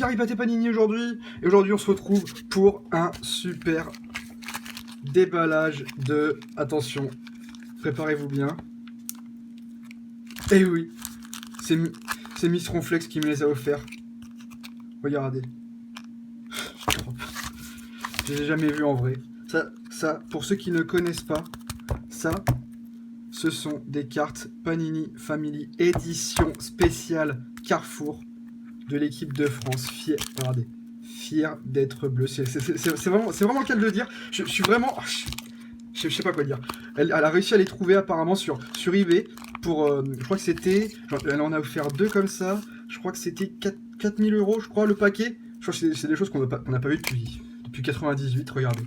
Karipaté Panini aujourd'hui. Et aujourd'hui, on se retrouve pour un super déballage de... Attention, préparez-vous bien. Et oui, c'est Miss Ronflex qui me les a offerts. Regardez. Je les ai jamais vus en vrai. Ça, pour ceux qui ne connaissent pas, ça, ce sont des cartes Panini Family édition spéciale Carrefour de l'équipe de France. Regardez, fier d'être bleu. C'est vraiment le cas de le dire. Je suis vraiment... Je sais pas quoi dire. Elle a réussi à les trouver apparemment sur eBay pour... je crois que c'était... Elle en a offert 2 comme ça. Je crois que c'était 4000 € je crois le paquet. Je crois que c'est des choses qu'on n'a pas vu depuis 98. Regardez.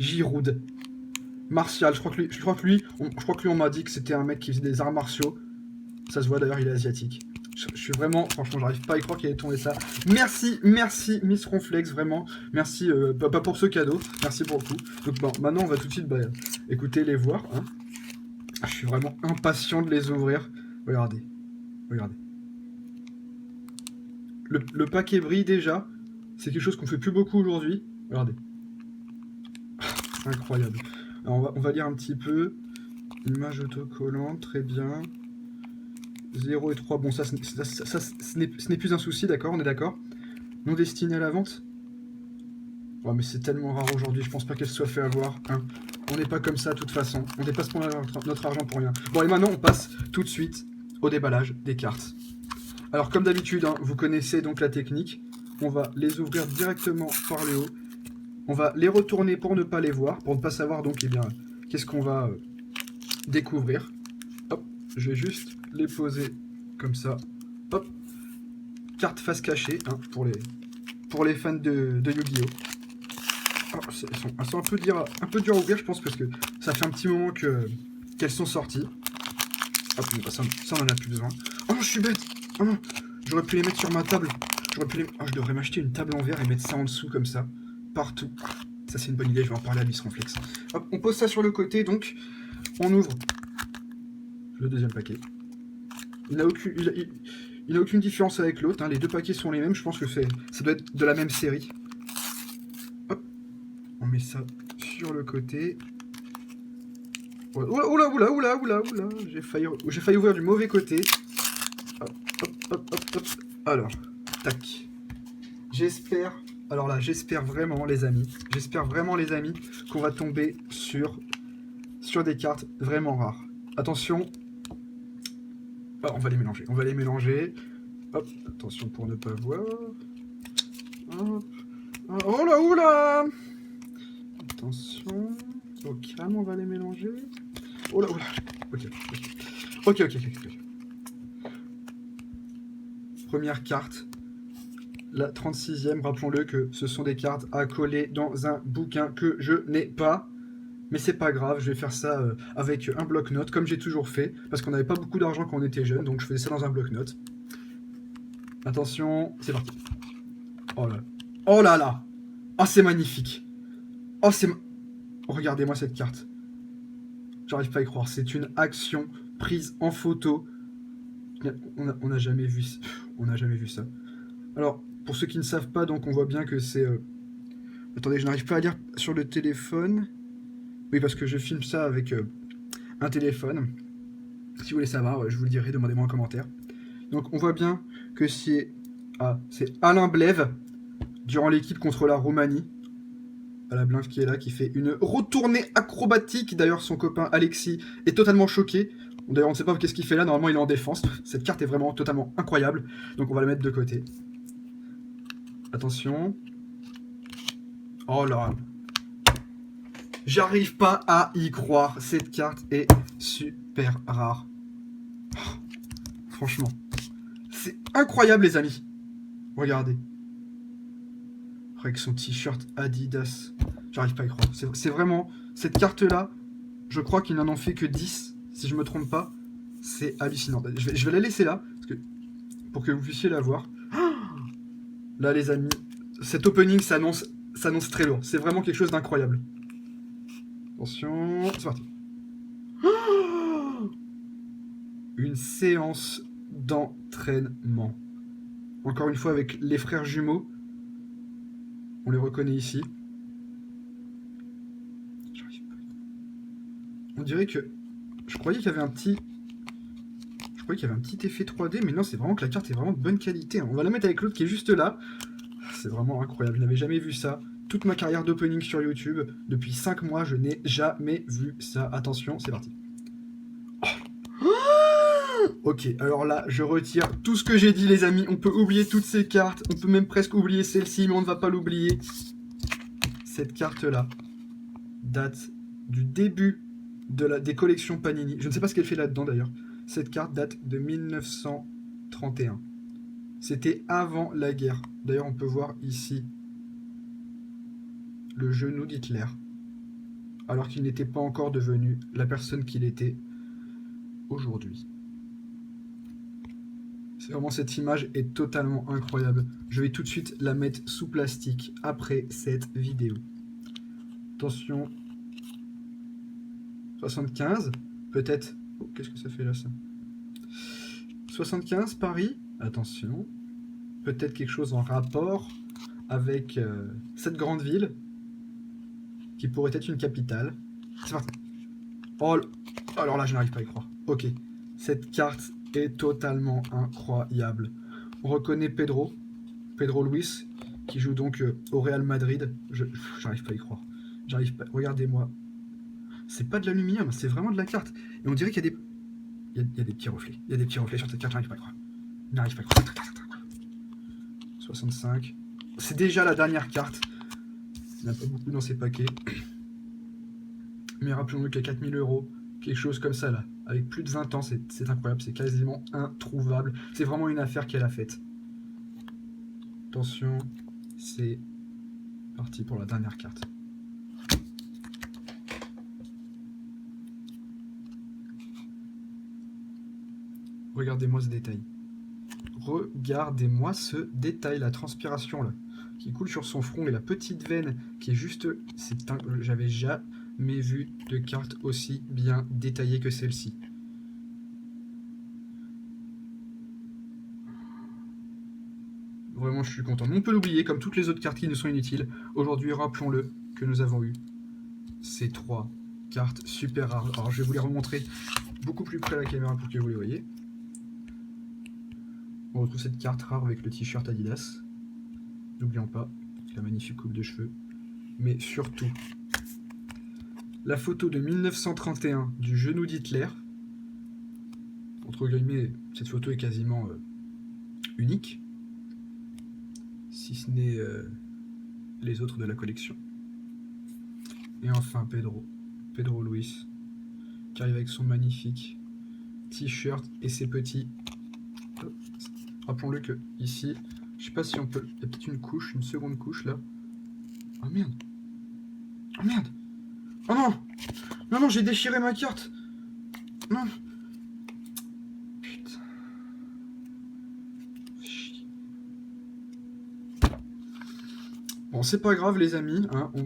Giroud. Martial. Je crois que lui on m'a dit que c'était un mec qui faisait des arts martiaux. Ça se voit d'ailleurs, il est asiatique. Je suis vraiment, franchement, j'arrive pas à y croire qu'il ait tombé ça. Merci Miss Ronflex, vraiment. Merci, pas pour ce cadeau, merci pour le coup. Donc bon, maintenant on va tout de suite écouter, les voir. Hein. Je suis vraiment impatient de les ouvrir. Regardez. Le paquet brille déjà. C'est quelque chose qu'on fait plus beaucoup aujourd'hui. Regardez. Incroyable. Alors on va lire un petit peu. Image autocollante, très bien. 0 et 3, bon ça ce n'est plus un souci, d'accord, on est d'accord. Non destiné à la vente. Oh mais c'est tellement rare aujourd'hui, je pense pas qu'elle se soit fait avoir. Hein. On n'est pas comme ça de toute façon, on dépasse pas notre argent pour rien. Bon et maintenant on passe tout de suite au déballage des cartes. Alors comme d'habitude, hein, vous connaissez donc la technique. On va les ouvrir directement par le haut. On va les retourner pour ne pas les voir, pour ne pas savoir donc eh bien qu'est-ce qu'on va découvrir. Hop, je vais juste les poser comme ça. Hop. Carte face cachée hein, pour les fans de Yu-Gi-Oh! Oh, elles sont un peu dures à ouvrir, je pense, parce que ça fait un petit moment qu'elles sont sorties. Hop, ça on en a plus besoin. Oh non, je suis bête. Oh non, j'aurais pu les mettre sur ma table. Oh, je devrais m'acheter une table en verre et mettre ça en dessous comme ça, partout. Ça c'est une bonne idée, je vais en parler à Miss Ronflex. Hop, on pose ça sur le côté, donc on ouvre le deuxième paquet. Il n'a aucune différence avec l'autre, hein. Les deux paquets sont les mêmes, je pense que ça doit être de la même série. Hop, on met ça sur le côté. Oula, j'ai failli ouvrir du mauvais côté. Hop. Alors, tac. J'espère vraiment les amis, qu'on va tomber sur des cartes vraiment rares. Attention. Oh, on va les mélanger. Hop, attention pour ne pas voir. Hop. Oh là, oula. Attention. Au calme, on va les mélanger. Oh là, oula. Ok. Première carte. La 36e, rappelons-le que ce sont des cartes à coller dans un bouquin que je n'ai pas. Mais c'est pas grave, je vais faire ça avec un bloc-notes, comme j'ai toujours fait, parce qu'on n'avait pas beaucoup d'argent quand on était jeune, donc je faisais ça dans un bloc-notes. Attention, c'est parti. Oh là là. Oh, c'est magnifique. Oh, regardez-moi cette carte. J'arrive pas à y croire, c'est une action prise en photo. On n'a jamais vu ça. Alors, pour ceux qui ne savent pas, donc on voit bien que c'est... Attendez, je n'arrive pas à lire sur le téléphone. Oui, parce que je filme ça avec un téléphone. Si vous voulez savoir, je vous le dirai, demandez-moi en commentaire. Donc on voit bien que c'est Alain Blève, durant l'équipe contre la Roumanie. Alain Blève qui est là, qui fait une retournée acrobatique. D'ailleurs, son copain Alexis est totalement choqué. D'ailleurs, on ne sait pas qu'est-ce qu'il fait là, normalement il est en défense. Cette carte est vraiment totalement incroyable. Donc on va la mettre de côté. Attention. Oh là. J'arrive pas à y croire. Cette carte est super rare. Oh, franchement. C'est incroyable, les amis. Regardez. Avec son t-shirt Adidas. J'arrive pas à y croire. C'est vraiment... Cette carte-là, je crois qu'il n'en ont fait que 10, si je me trompe pas. C'est hallucinant. Je vais la laisser là, pour que vous puissiez la voir. Là, les amis, cet opening s'annonce très lourd. C'est vraiment quelque chose d'incroyable. Attention, c'est parti. Une séance d'entraînement. Encore une fois avec les frères jumeaux. On les reconnaît ici. On dirait que... Je croyais qu'il y avait un petit... effet 3D, mais non, c'est vraiment que la carte est vraiment de bonne qualité. On va la mettre avec l'autre qui est juste là. C'est vraiment incroyable, je n'avais jamais vu ça. Toute ma carrière d'opening sur YouTube, depuis 5 mois, je n'ai jamais vu ça. Attention, c'est parti. Oh. Ok, alors là, je retire tout ce que j'ai dit, les amis. On peut oublier toutes ces cartes. On peut même presque oublier celle-ci, mais on ne va pas l'oublier. Cette carte-là date du début des collections Panini. Je ne sais pas ce qu'elle fait là-dedans, d'ailleurs. Cette carte date de 1931. C'était avant la guerre. D'ailleurs, on peut voir ici le genou d'Hitler, alors qu'il n'était pas encore devenu la personne qu'il était aujourd'hui. C'est vraiment, cette image est totalement incroyable. Je vais tout de suite la mettre sous plastique après cette vidéo. Attention. 75, peut-être... Oh, qu'est-ce que ça fait là, ça? 75, Paris. Attention. Peut-être quelque chose en rapport avec cette grande ville, qui pourrait être une capitale. C'est parti. Oh, alors là, je n'arrive pas à y croire. Ok. Cette carte est totalement incroyable. On reconnaît Pedro Luis, qui joue donc au Real Madrid. J'arrive pas à y croire. J'arrive pas. Regardez-moi. C'est pas de l'aluminium, c'est vraiment de la carte. Et on dirait qu'il y a des... Il y a des petits reflets. Il y a des petits reflets sur cette carte, j'arrive pas à y croire. J'arrive pas à y croire. 65. C'est déjà la dernière carte. Il n'y en a pas beaucoup dans ces paquets. Mais rappelons-nous qu'il y a 4000 €, quelque chose comme ça là. Avec plus de 20 ans, c'est incroyable, c'est quasiment introuvable. C'est vraiment une affaire qu'elle a faite. Attention, c'est parti pour la dernière carte. Regardez-moi ce détail. Regardez-moi ce détail, la transpiration là, qui coule sur son front et la petite veine qui est juste... J'avais jamais vu de carte aussi bien détaillée que celle-ci. Vraiment, je suis content. Mais on peut l'oublier, comme toutes les autres cartes qui nous sont inutiles. Aujourd'hui, rappelons-le que nous avons eu ces 3 cartes super rares. Alors, je vais vous les remontrer beaucoup plus près à la caméra pour que vous les voyez. On retrouve cette carte rare avec le t-shirt Adidas. N'oublions pas la magnifique coupe de cheveux. Mais surtout, la photo de 1931 du genou d'Hitler. Entre guillemets, cette photo est quasiment unique. Si ce n'est les autres de la collection. Et enfin Pedro Luis, qui arrive avec son magnifique t-shirt et ses petits... Rappelons-le que ici, je sais pas si on peut... Il y a peut-être une couche, une seconde couche là. Oh merde. Oh merde. Oh non. Non, non, j'ai déchiré ma carte. Non. Putain. Bon, c'est pas grave les amis, hein. On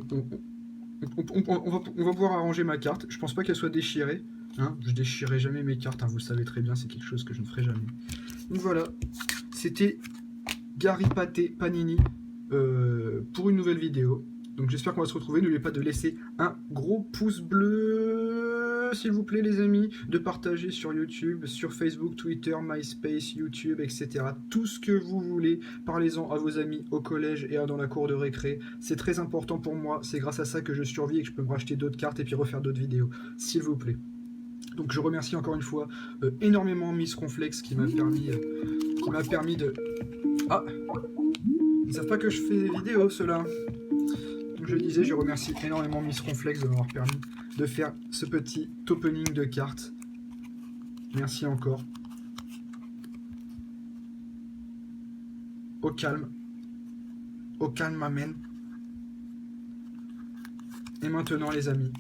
va pouvoir arranger ma carte. Je pense pas qu'elle soit déchirée. Hein. Je déchirerai jamais mes cartes, hein. Vous le savez très bien, c'est quelque chose que je ne ferai jamais. Donc voilà, c'était Gary Paté Panini pour une nouvelle vidéo. Donc j'espère qu'on va se retrouver. N'oubliez pas de laisser un gros pouce bleu, s'il vous plaît les amis, de partager sur YouTube, sur Facebook, Twitter, MySpace, YouTube, etc. Tout ce que vous voulez. Parlez-en à vos amis au collège et dans la cour de récré. C'est très important pour moi. C'est grâce à ça que je survis et que je peux me racheter d'autres cartes et puis refaire d'autres vidéos. S'il vous plaît. Donc je remercie encore une fois énormément Miss Ronflex qui m'a permis de... Ah, ils ne savent pas que je fais des vidéos, ceux-là. Comme je disais, je remercie énormément Miss Ronflex de m'avoir permis de faire ce petit opening de cartes. Merci encore. Au calme. Au calme, m'amène. Et maintenant, les amis.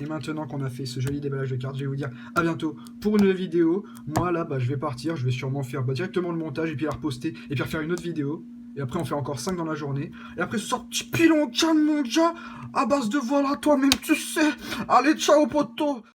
Et maintenant qu'on a fait ce joli déballage de cartes, je vais vous dire à bientôt pour une nouvelle vidéo. Moi là, je vais partir, je vais sûrement faire directement le montage et puis la reposter et puis refaire une autre vidéo. Et après on fait encore 5 dans la journée. Et après ce soir, petit pilon calme mon gars, à base de voilà toi-même tu sais. Allez ciao poteau.